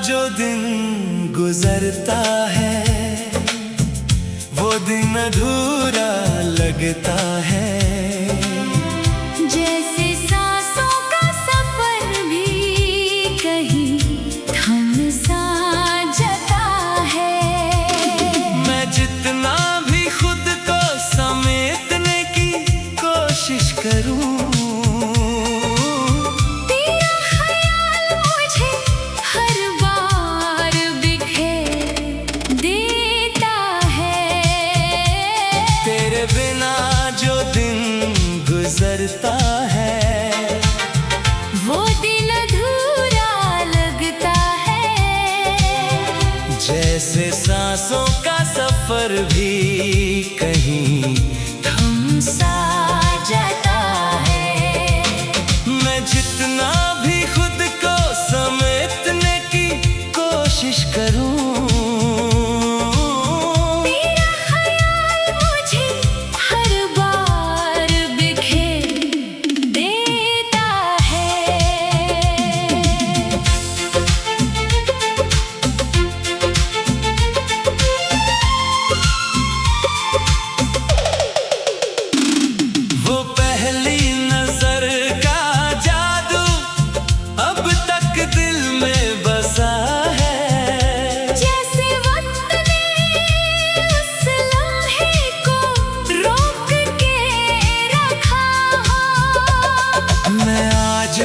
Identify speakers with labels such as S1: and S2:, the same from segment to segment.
S1: जो दिन गुजरता है वो दिन अधूरा लगता है।
S2: जैसे सांसों का सफर भी कहीं थम सा जाता है।
S1: मैं जितना भी खुद को समेटने की कोशिश करूं, बिना जो दिन गुजरता है
S2: वो दिन अधूरा लगता है।
S1: जैसे सांसों का सफर भी कहीं
S2: थम सा जाता है।
S1: मैं जितना भी खुद को समेटने की कोशिश करूं,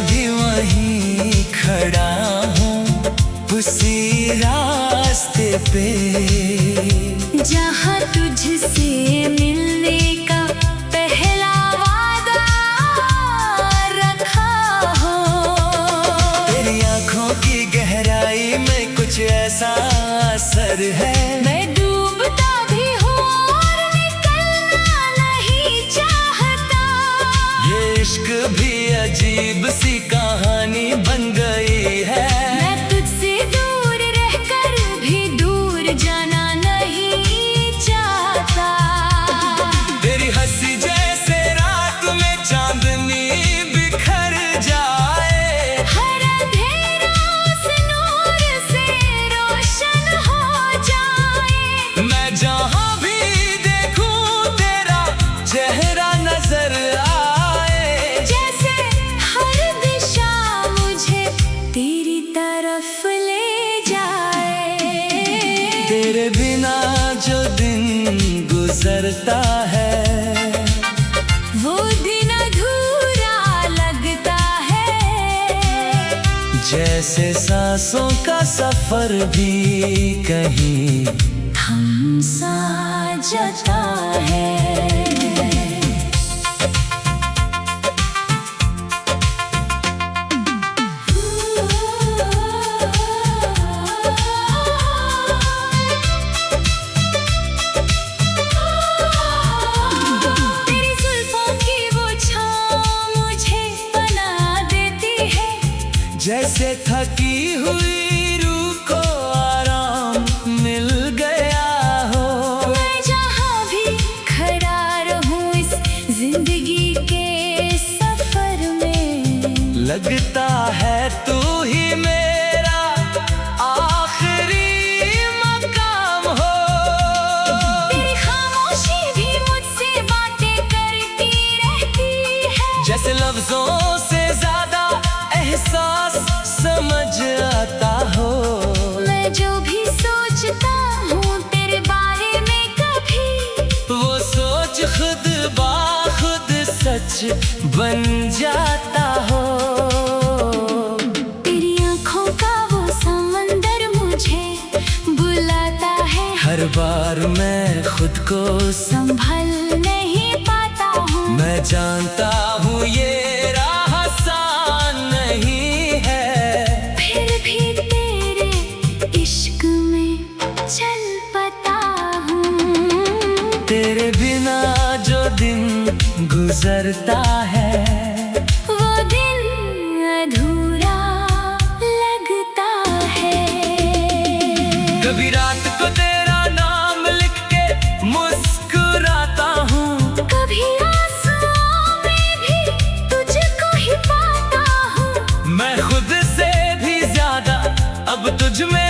S1: भी वहीं खड़ा हूँ उसी रास्ते पे
S2: जहाँ तुझसे मिलने का पहला वादा रखा हो।
S1: तेरी आँखों की गहराई में कुछ ऐसा असर है,
S2: मैं डूबता भी हूँ और निकलना नहीं चाहता।
S1: ये इश्क भी अजीब सी कहानी बन गई है।
S2: मैं तुझसे दूर रहकर भी दूर जाना नहीं चाहता।
S1: तेरी हंसी जैसे रात में चांदनी बिखर जाए,
S2: हर अंधेरा उस नूर से रोशन हो जाए।
S1: मैं जहाँ भी देखूं तेरा चेहरा नजर आए।
S2: जैसे हर दिशा मुझे तेरी तरफ ले जाए।
S1: तेरे बिना जो दिन गुजरता है
S2: वो दिन अधूरा लगता है।
S1: जैसे सांसों का सफर भी कहीं
S2: थम सा जाता है।
S1: जैसे थकी हुई रूह को आराम मिल गया हो।
S2: मैं जहाँ भी खड़ा रहूं इस जिंदगी के सफर में,
S1: लगता है तू ही मेरा आखिरी मकाम हो।
S2: तेरी खामोशी भी मुझसे बातें करती रहती है।
S1: जैसे लफ्जों से ज्यादा एहसास समझ आता हो।
S2: मैं जो भी सोचता हूँ तेरे बारे में कभी,
S1: वो सोच खुद बाखुद सच बन जाता हो।
S2: तेरी आँखों का वो समंदर मुझे बुलाता है।
S1: हर बार मैं खुद को
S2: संभल नहीं पाता हूँ।
S1: मैं जानता हूँ ये राह आसान नहीं है,
S2: फिर भी तेरे इश्क में चल पता हूँ।
S1: तेरे बिना जो दिन गुजरता है
S2: वो दिन अधूरा लगता है।
S1: कभी रात को तेरा नाम लिख के मुस्कुराता हूँ,
S2: कभी आंसुओं में भी तुझको ही पाता हूँ।
S1: मैं खुद से भी ज्यादा अब तुझ में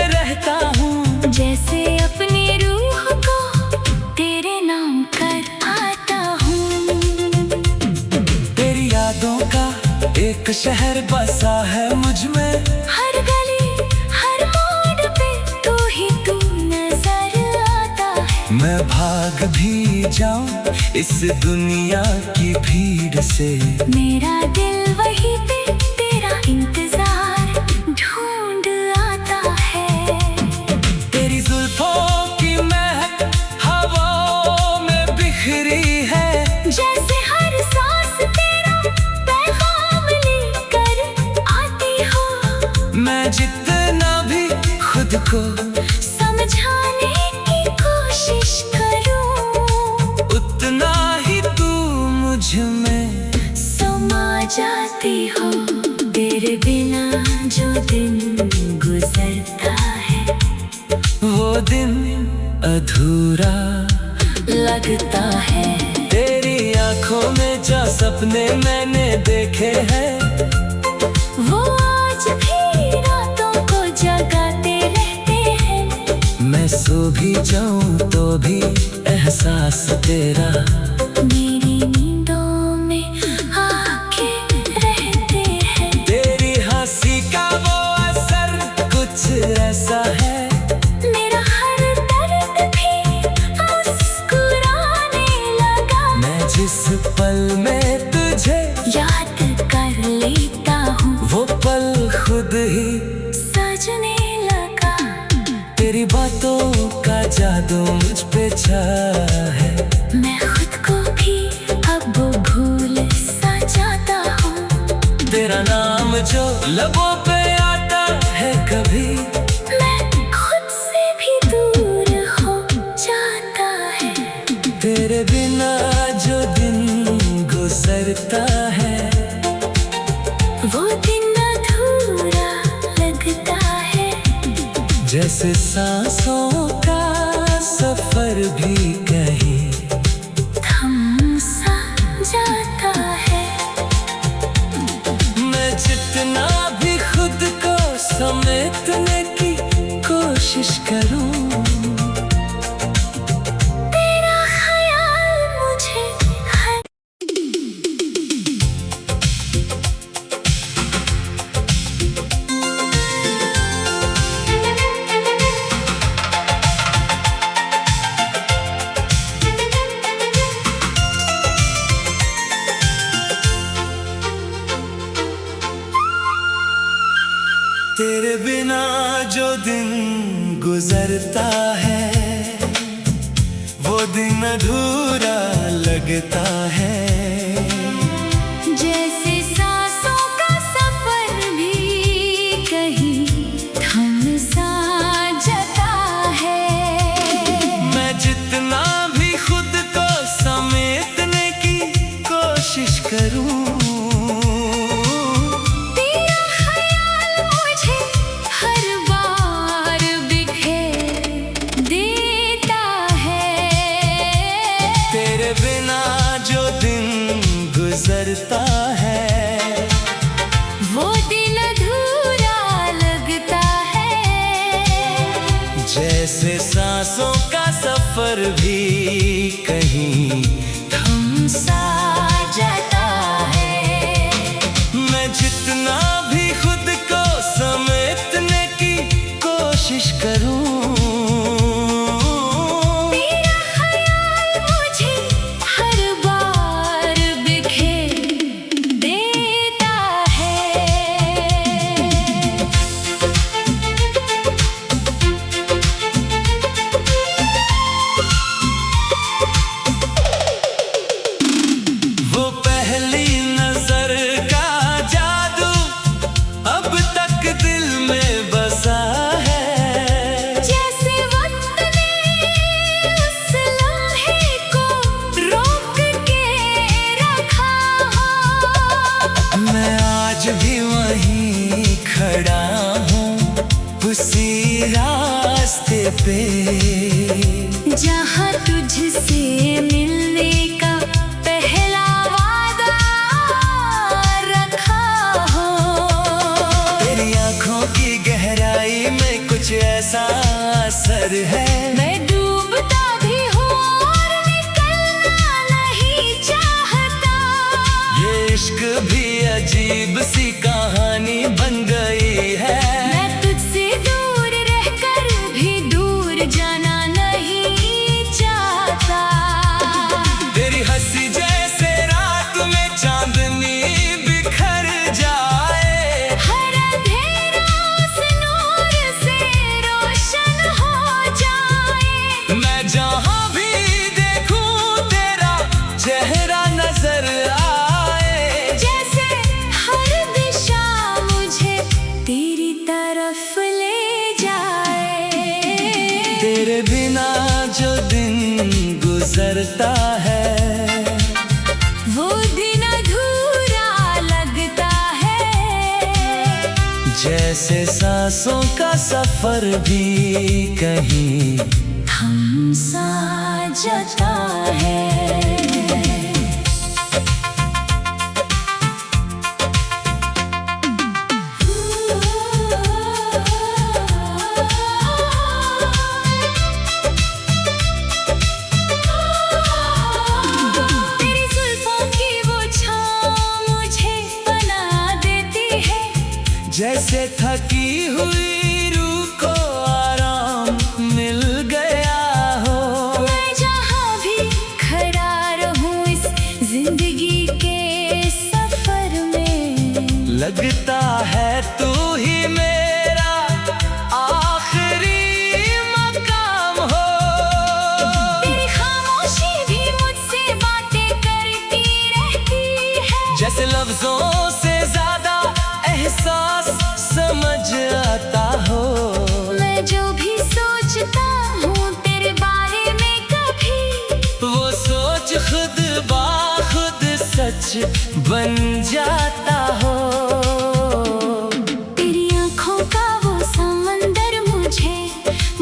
S1: यादों का एक शहर बसा है मुझ में।
S2: हर गली हर मोड़ पे तू ही तू नजर आता है।
S1: मैं भाग भी जाऊं इस दुनिया की भीड़ से,
S2: मेरा दिल वहीं पे तेरा इंतजार ढूंढ आता है।
S1: तेरी जुल्फों की महक हवाओं में बिखरी है,
S2: जैसे हर सांस तेरा पैगाम लेकर आती हो।
S1: मैं जितना भी खुद को
S2: समझाने की कोशिश करूं,
S1: उतना ही तू मुझ में
S2: समा जाती हो। तेरे बिना जो दिन गुजरता है,
S1: वो दिन अधूरा
S2: लगता है।
S1: तेरी आंखों में जो सपने मैंने देखे हैं,
S2: वो आज भी रातों को जगाते रहते हैं।
S1: मैं सो भी जाऊं तो भी एहसास तेरा
S2: मेरी नींदों में आके रहते हैं।
S1: तेरी हंसी का वो असर कुछ ऐसा है,
S2: मेरा हर दर्द भी मुस्कुराने लगा।
S1: मैं जिस पल में तुझे
S2: याद कर लेता हूँ,
S1: वो पल खुद ही
S2: सजने लगा।
S1: तेरी बातों का जादू मुझ पे छाया है,
S2: मैं खुद को भी अब भूल सा जाता हूँ।
S1: तेरा नाम जो लबों पे आता है, कभी
S2: मैं खुद से भी दूर हो जाता है।
S1: तेरे बिना जो दिन गुजरता है,
S2: वो दिन अधूरा लगता है।
S1: जैसे सांसों का सफर भी कहीं
S2: थम सा जाता है।
S1: मैं जितना भी खुद को समेटने की कोशिश करूं,
S2: तेरा ख्याल मुझे हर
S1: तेरे बिना जो दिन गुजरता है, वो दिन अधूरा लगता है।
S2: जैसे सांसों का सफर भी कहीं थम सा जाता है।
S1: मैं जितना भी खुद को समेटने की कोशिश करूं,
S2: तेरा ख्याल मुझे हर बार बिखेर देता है।
S1: तेरे बिना जो दिन गुजरता है,
S2: वो दिन अधूरा लगता है।
S1: जैसे सांसों का सफर भी कहीं
S2: थम सा जाता है।
S1: मैं जितना भी खुद को समेटने की कोशिश करूं,
S2: तेरा ख्याल मुझे हर बार बिखेर देता है।
S1: वो पहली नजर का जादू अब तक दिल में बसा है।
S2: जैसे वक्त ने उस लम्हे को रोक के रखा हो।
S1: मैं आज भी वहीं खड़ा हूँ उसी रास्ते पे,
S2: जहाँ तुझसे मिलने का पहला वादा रखा हो।
S1: तेरी आंखों की गहराई में कुछ ऐसा असर है,
S2: मैं डूबता भी हूँ और निकलना नहीं चाहता।
S1: ये इश्क भी गुजरता है,
S2: वो दिन अधूरा लगता है।
S1: जैसे सांसों का सफर भी कहीं
S2: थम सा जाता है। तेरी जुल्फों की वो छाँव मुझे बना देती है।
S1: जैसे थकी हुई रूह को आराम मिल गया हो।
S2: मैं जहाँ भी खड़ा रहूं इस जिंदगी के सफर में,
S1: लगता है तू ही मेरा आखिरी मकाम हो।
S2: तेरी खामोशी भी मुझसे बातें करती रहती है।
S1: जैसे लफ्जों से ज्यादा एहसास समझ आता हो।
S2: मैं जो भी सोचता हूँ तेरे बारे में कभी,
S1: वो सोच खुद बाखुद सच बन जाता हो।
S2: तेरी आँखों का वो समंदर मुझे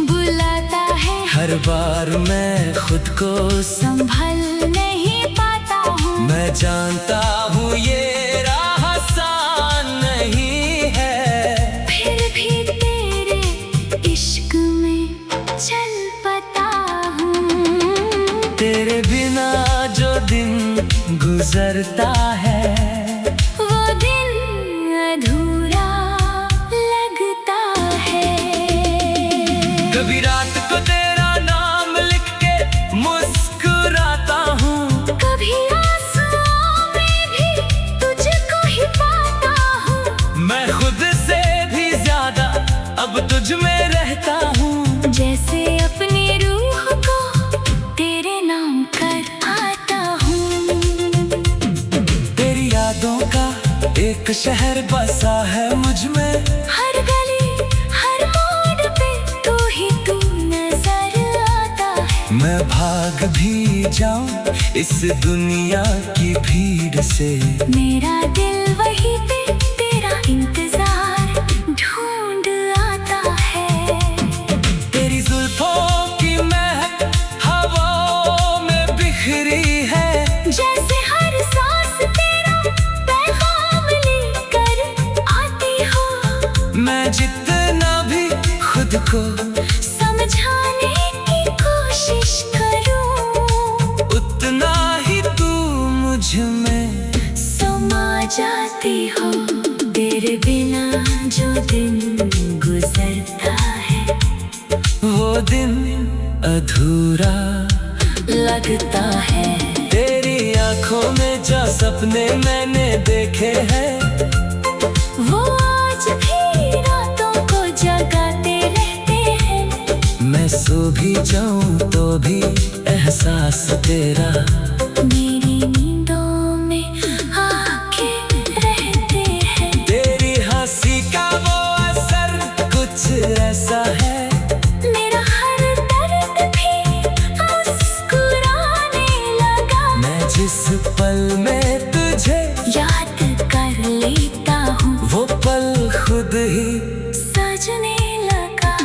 S2: बुलाता है।
S1: हर बार मैं खुद को
S2: संभल नहीं पाता हूँ।
S1: मैं जानता हूँ ये राह आसान नहीं है,
S2: फिर भी तेरे इश्क में चल पता हूँ।
S1: तेरे बिना जो दिन गुजरता है,
S2: वो दिन अधूरा लगता है।
S1: कभी रात को तेरा नाम लिख के मुस्कुराता हूँ।
S2: कभी आंसुओं में भी तुझको ही पाता हूँ।
S1: मैं खुद से भी ज्यादा अब तुझ में रहता हूँ।
S2: जैसे अपनी रूह को तेरे नाम कर आता हूँ।
S1: तेरी यादों का एक शहर बसा है मुझ में।
S2: हर गली हर मोड़ पे तू नजर आता है।
S1: मैं भाग भी जाऊं इस दुनिया की भीड़ से,
S2: मेरा दिल वहीं पे तेरा इंतजार ढूंढ आता है।
S1: तेरी जुल्फों की महक हवाओं में बिखरी है।
S2: जैसे हर सांस तेरा पैगाम लेकर आती हो।
S1: मैं जितना भी खुद को
S2: समझाने की कोशिश करूं,
S1: उतना ही तू मुझ में
S2: समा जाती हो। तेरे बिना जो दिन गुजरता है,
S1: वो दिन अधूरा
S2: लगता है।
S1: तेरी आंखों में जो सपने मैंने देखे हैं,
S2: वो आज भी रातों को जगाते रहते हैं।
S1: मैं सो भी जाऊं तो भी एहसास तेरा
S2: मेरी नींदों में आके रहते हैं।
S1: तेरी हंसी का वो असर कुछ ऐसा है।
S2: मेरा हर दर्द भी मुस्कुराने लगा।
S1: मैं जिस पल में तुझे
S2: याद कर लेता हूँ,
S1: वो पल खुद ही
S2: सजने लगा।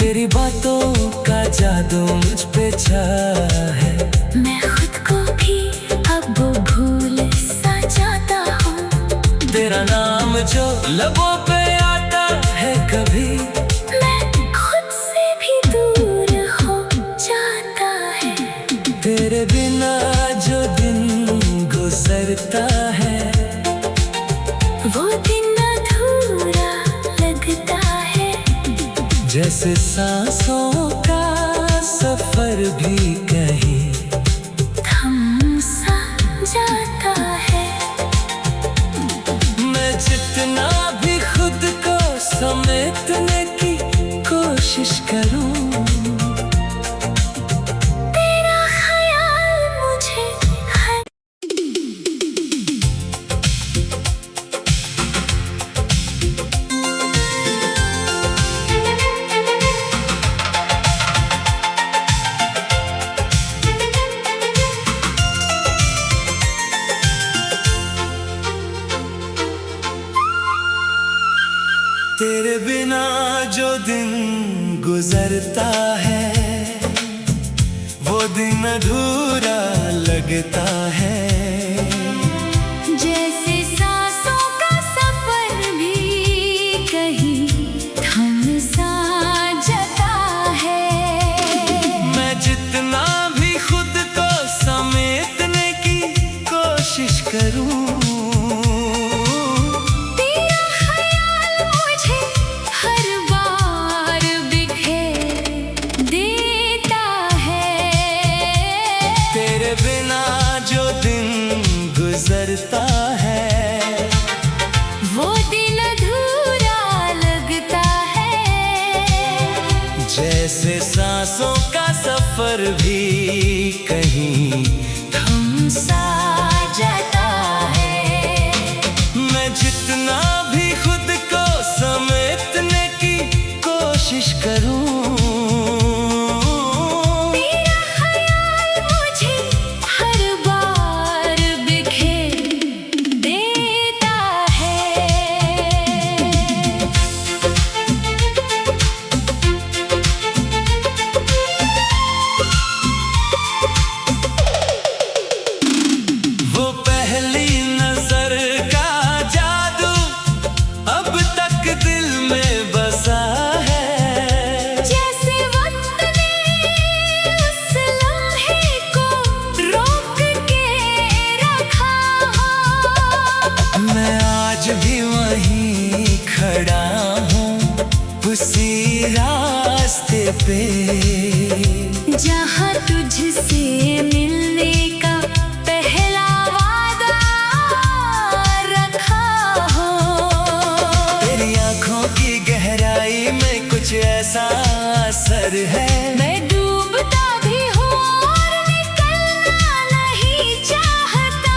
S1: तेरी बातों का जादू मुझ पे छाया है।
S2: मैं खुद को भी अब भूल सा जाता हूँ।
S1: तेरा नाम जो लबों पे आता है, कभी
S2: मैं खुद से भी दूर हो जाता है।
S1: तेरे बिना जो दिन गुजरता है,
S2: वो दिन अधूरा लगता है।
S1: जैसे सांसों का सफर भी कहीं
S2: थम सा जाता है।
S1: मैं जितना भी खुद को समेटने की कोशिश करूं,
S2: तेरा ख्याल मुझे हर
S1: जो दिन गुजरता है वो दिन अधूरा लगता है।
S2: जैसे सांसों का सफर भी कहीं थम सा जाता है।
S1: मैं जितना भी खुद को समेटने की कोशिश करूं,
S2: तेरा ख्याल मुझे हर बार बिखेर देता है।
S1: तेरे बिना जो दिन गुजरता है
S2: वो दिन अधूरा लगता है।
S1: जैसे सांसों का सफर भी कहीं
S2: थम सा जाता है।
S1: मैं जितना भी खुद को समेटने की कोशिश करूं,
S2: तेरा ख्याल मुझे हर बार बिखेर देता है।
S1: वो पहली नजर का जादू अब तक दिल में बसा है।
S2: जैसे वक्त ने उस लम्हे को रोक के रखा हो।
S1: मैं आज भी वहीं खड़ा हूँ उसी रास्ते पे,
S2: जहाँ तुझसे मिलने का पहला वादा रखा हो।
S1: तेरी आंखों की गहराई में कुछ ऐसा असर है।
S2: मैं डूबता भी हूँ और निकलना नहीं चाहता।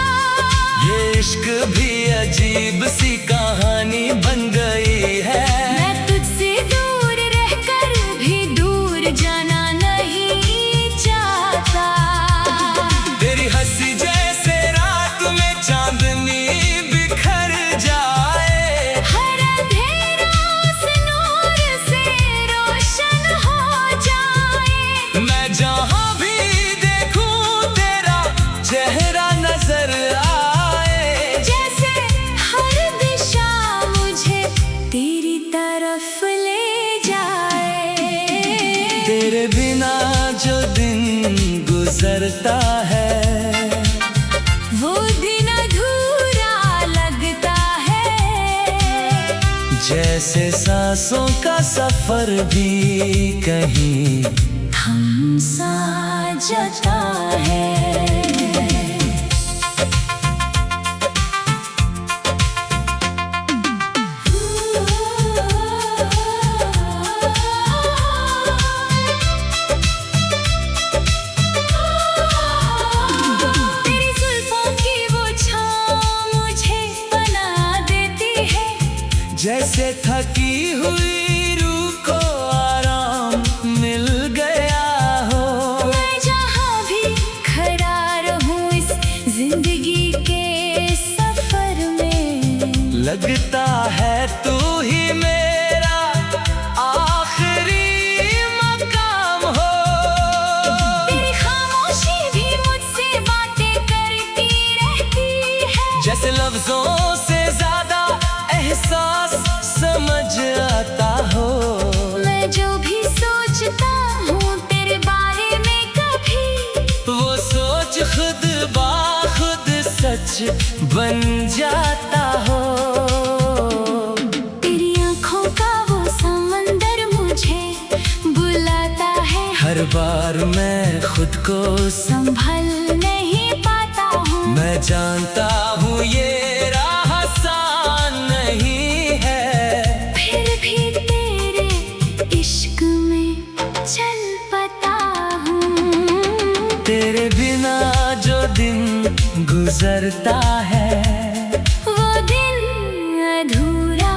S1: ये इश्क भी अजीब सी कहानी बन गई है।
S2: मैं तुझसे दूर रहकर भी दूर जाना नहीं चाहता।
S1: तेरी हंसी जैसे रात में चांदनी बिखर जाए।
S2: हर अंधेरा उस नूर से रोशन हो जाए।
S1: मैं जहाँ भी देखूं तेरा चेहरा नजर आए।
S2: जैसे हर दिशा मुझे तेरी तरफ ले जाए।
S1: तेरे बिना जो दिन गुजरता है
S2: वो दिन अधूरा लगता है।
S1: जैसे सांसों का सफर भी कहीं
S2: थम सा जाता है। तेरी जुल्फों की वो छाँव मुझे बना देती है।
S1: जैसे थकी हुई रूह को आराम मिल गया हो।
S2: मैं जहाँ भी खड़ा रहूं इस जिंदगी के सफर में,
S1: लगता है तू ही मेरा आखिरी मकाम हो।
S2: तेरी खामोशी भी मुझसे बातें करती रहती है।
S1: जैसे लफ्जों से ज्यादा एहसास समझ आता हो।
S2: मैं जो भी सोचता हूँ तेरे बारे में कभी,
S1: वो सोच खुद बाखुद सच बन जाता हो।
S2: तेरी आँखों का वो समंदर मुझे बुलाता है।
S1: हर बार मैं खुद को
S2: संभल नहीं पाता हूँ।
S1: मैं जानता हूँ ये राह आसान नहीं है।
S2: फिर भी तेरे इश्क में चल पता हूँ।
S1: तेरे बिना जो दिन गुजरता है
S2: वो दिन अधूरा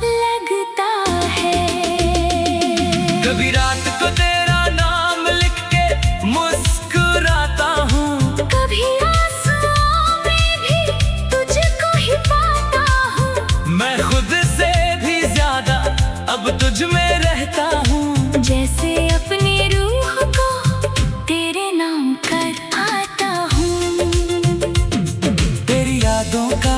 S2: लगता है।
S1: कभी रात को तेरा नाम लिख के मुस्कुराता हूँ।
S2: कभी आंसुओं में भी तुझको ही पाता हूँ।
S1: मैं खुद से भी ज्यादा अब तुझ में यादों का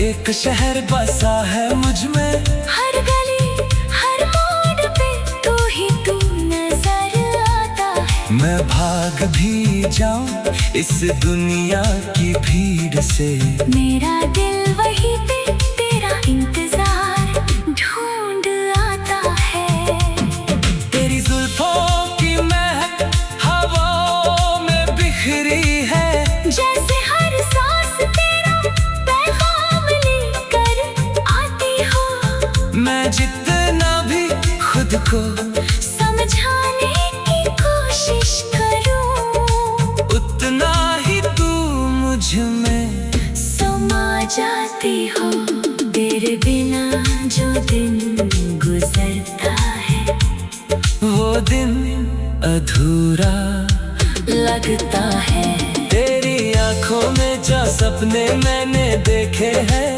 S1: एक शहर बसा है मुझ में।
S2: हर गली हर मोड़ पे तू नजर आता है।
S1: मैं भाग भी जाऊं इस दुनिया की भीड़ से,
S2: मेरा दिल वहीं पे तेरा इंतजार ढूंढ आता है।
S1: तेरी जुल्फों की महक हवाओं में बिखरी है,
S2: जैसे हर सांस तेरा पैगाम लेकर आती हो।
S1: मैं जितना भी खुद को
S2: समझाने की कोशिश करूं,
S1: उतना ही तू मुझ में
S2: समा जाती हो। तेरे बिना जो दिन गुजरता है,
S1: वो दिन अधूरा
S2: लगता है।
S1: तेरी आंखों में जो सपने मैंने देखे हैं,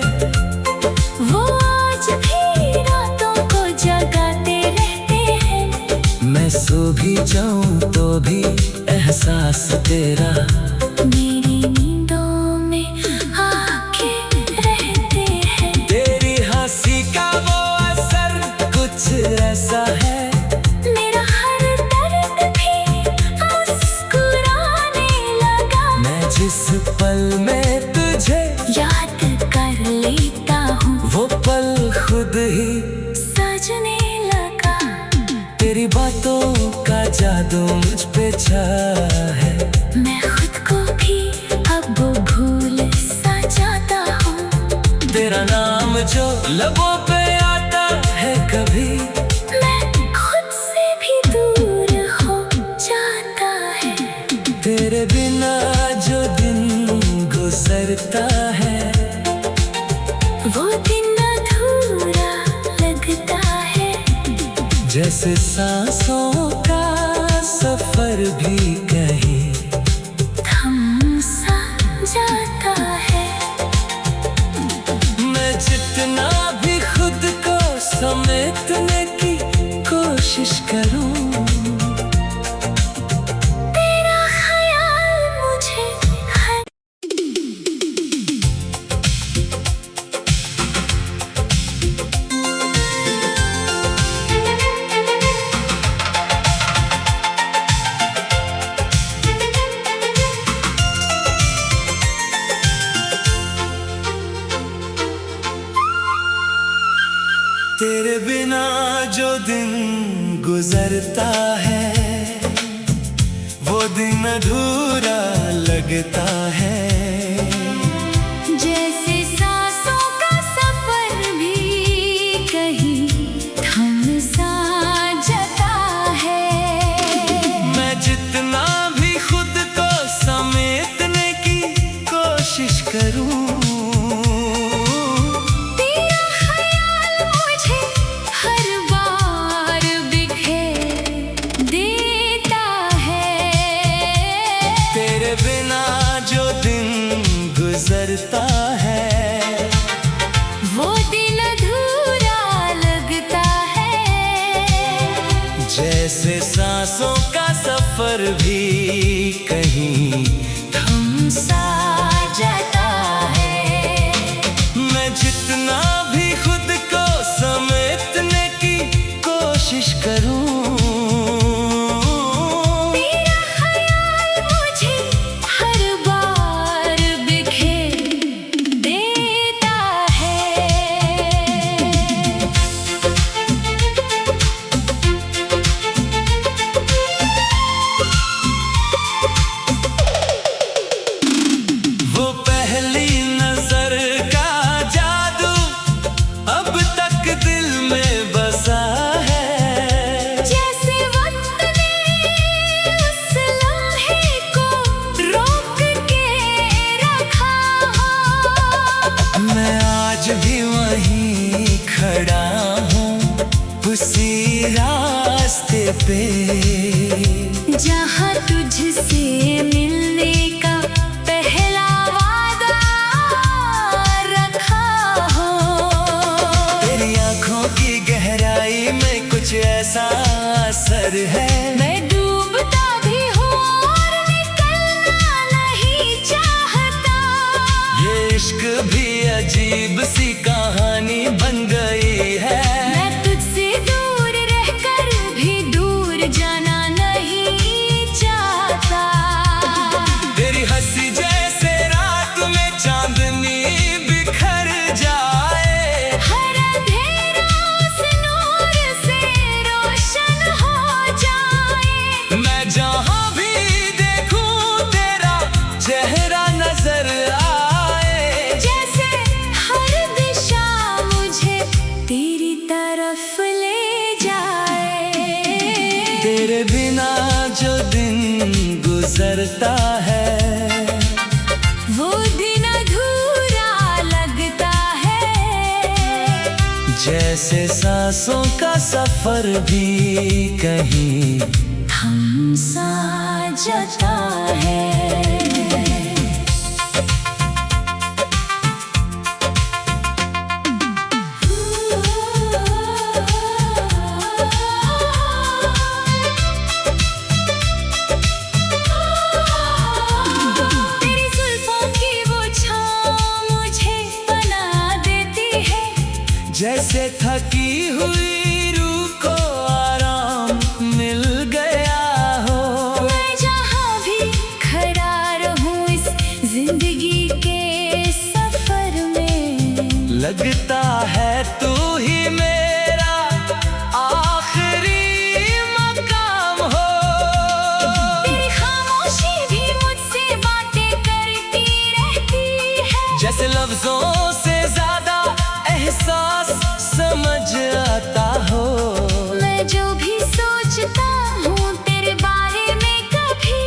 S2: वो आज भी रातों को जगाते रहते हैं।
S1: मैं सो भी जाऊं तो भी एहसास तेरा
S2: मेरी नींदों में आके रहते हैं।
S1: तेरी हंसी का वो असर कुछ ऐसा है,
S2: मेरा हर दर्द भी मुस्कुराने लगा।
S1: मैं जिस पल में तुझे
S2: याद कर लेता हूँ,
S1: वो पल खुद ही
S2: सजने लगा।
S1: तेरी बातों का जादू मुझ पे छाया है,
S2: मैं खुद को भी अब भूल सा जाता हूँ।
S1: तेरा नाम जो लबों पे आता है, कभी
S2: मैं खुद से भी दूर हो जाता है।
S1: तेरे बिना जो दिन गुजरता है,
S2: वो दिन अधूरा लगता है।
S1: जैसे सांसों का सफर भी कहीं
S2: थम सा जाता है।
S1: मैं जितना भी खुद को समेटने की कोशिश करूं,
S2: तेरा ख्याल मुझे हर
S1: तेरे बिना जो दिन गुजरता है, वो दिन अधूरा लगता है।
S2: जैसे सांसों का सफर भी कहीं थम सा जाता है।
S1: मैं जितना भी खुद को समेटने की कोशिश करूं,
S2: तेरा ख्याल मुझे हर बार बिखेर देता है।
S1: तेरे बिना जो दिन गुजरता है,
S2: वो दिन अधूरा लगता है।
S1: जैसे सांसों का सफर भी कहीं
S2: थम सा जाता है।
S1: मैं जितना भी खुद को समेटने की कोशिश करूं,
S2: तेरा ख्याल मुझे हर बार बिखेर देता है।
S1: वो पहली नजर का जादू अब तक दिल में बसा है।
S2: जैसे वक्त ने उस लम्हे को रोक के रखा हो।
S1: मैं आज भी वहीं खड़ा हूँ उसी रास्ते पे,
S2: जहाँ तुझसे मिलने का पहला वादा रखा हो।
S1: तेरी आंखों की गहराई में कुछ ऐसा असर है,
S2: मैं डूबता भी हूँ और निकलना नहीं चाहता।
S1: ये इश्क भी अजीब सी कहानी बन गई है।
S2: मैं तुझसे दूर रहकर भी दूर जाना नहीं चाहता।
S1: तेरी हंसी जैसे रात में चांदनी बिखर जाए,
S2: हर अंधेरा उस नूर से रोशन हो जाए।
S1: मैं जहाँ भी देखूं तेरा चेहरा नजर आए,
S2: जैसे हर दिशा मुझे तेरी तरफ ले जाए।
S1: तेरे बिना जो दिन गुजरता है,
S2: वो दिन अधूरा लगता है।
S1: जैसे सांसों का सफर भी कहीं
S2: थम सा जाता है। तेरी जुल्फों की वो छाँव मुझे बना देती है।
S1: जैसे थकी हुई रूह को आराम मिल गया हो।
S2: मैं जहाँ भी खड़ा रहूं इस जिंदगी के सफर में,
S1: लगता है तू ही मेरा आखिरी मकाम हो।
S2: तेरी खामोशी भी मुझसे बातें करती रहती है।
S1: जैसे लफ्जों से ज्यादा एहसास समझ आता हो।
S2: मैं जो भी सोचता हूँ तेरे बारे में कभी,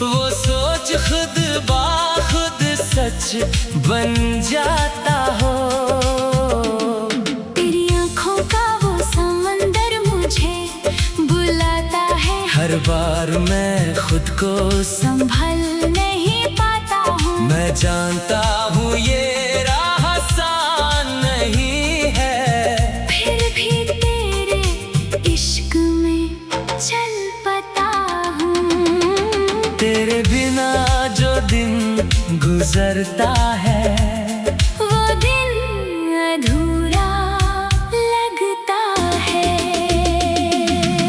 S1: वो सोच खुद बाखुद सच बन जाता हो।
S2: तेरी आँखों का वो समंदर मुझे बुलाता है।
S1: हर बार मैं खुद को
S2: संभल नहीं पाता हूँ।
S1: मैं जानता हूँ ये राह आसान नहीं है,
S2: फिर भी तेरे इश्क में चल पता हूँ।
S1: तेरे बिना जो दिन गुजरता है,
S2: वो दिन अधूरा लगता है।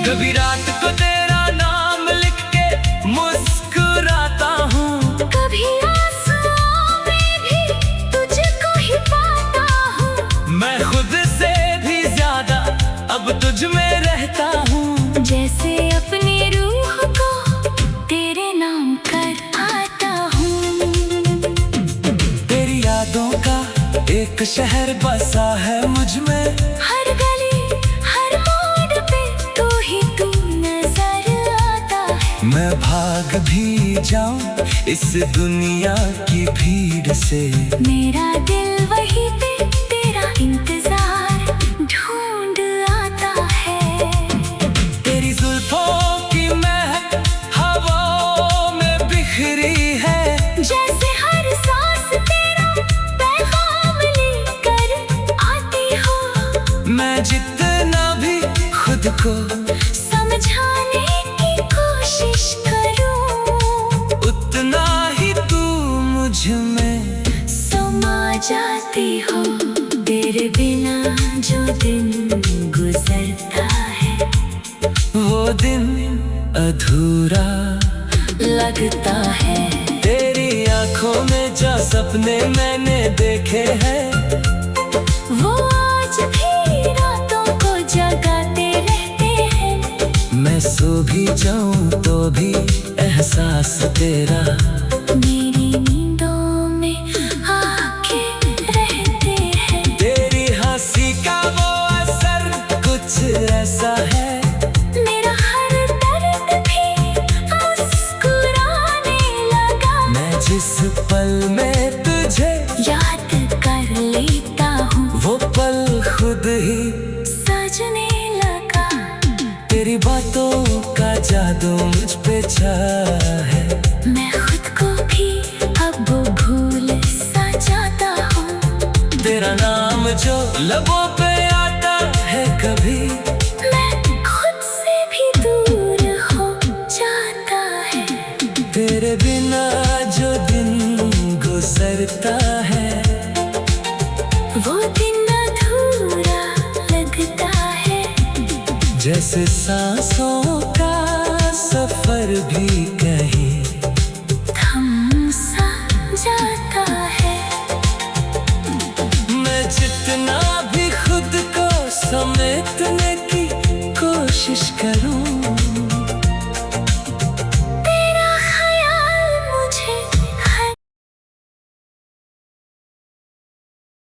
S1: कभी रात को तेरा नाम लिख के मुस्कुराता हूँ।
S2: कभी आंसुओं में भी तुझको ही पाता हूँ।
S1: मैं खुद से भी ज्यादा अब तुझ में रहता हूँ।
S2: जैसे अपनी रूह को तेरे नाम कर आता हूँ।
S1: तेरी यादों का एक शहर बसा है मुझ में।
S2: हर गली हर मोड़ पे तू नजर आता है।
S1: मैं भाग भी जाऊं इस दुनिया की भीड़ से,
S2: मेरा दिल वहीं पे तेरा इंतजार ढूंढ आता है।
S1: तेरी जुल्फों की महक हवाओं में बिखरी है।
S2: जैसे हर सांस तेरा पैगाम लेकर आती हो।
S1: मैं जितना भी खुद को
S2: समझाने की कोशिश करूं,
S1: उतना ही तू मुझ में
S2: समा जाती हो। तेरे बिना जो दिन गुजरता है,
S1: वो दिन अधूरा
S2: लगता है।
S1: तेरी आंखों में जो सपने मैंने देखे हैं,
S2: वो आज भी रातों को जगाते रहते हैं।
S1: मैं सो भी जाऊं तो भी एहसास तेरा
S2: मेरी नींदों में आके रहते हैं।
S1: तेरी हंसी का वो असर कुछ ऐसा है,
S2: मेरा हर दर्द भी मुस्कुराने लगा।
S1: मैं जिस पल में तुझे
S2: याद कर लेता हूँ,
S1: वो पल खुद ही
S2: सजने लगा।
S1: तेरी बातों का जादू मुझ पे छाया है।
S2: मैं खुद को भी अब भूल सा जाता हूँ।
S1: तेरा नाम जो लबों पे आता है, कभी
S2: मैं खुद से भी दूर हो जाता है।
S1: तेरे बिना जो दिन गुजरता है। जैसे सांसों का सफर भी कहीं
S2: थम सा जाता है।
S1: मैं जितना भी खुद को समेटने की कोशिश करूं,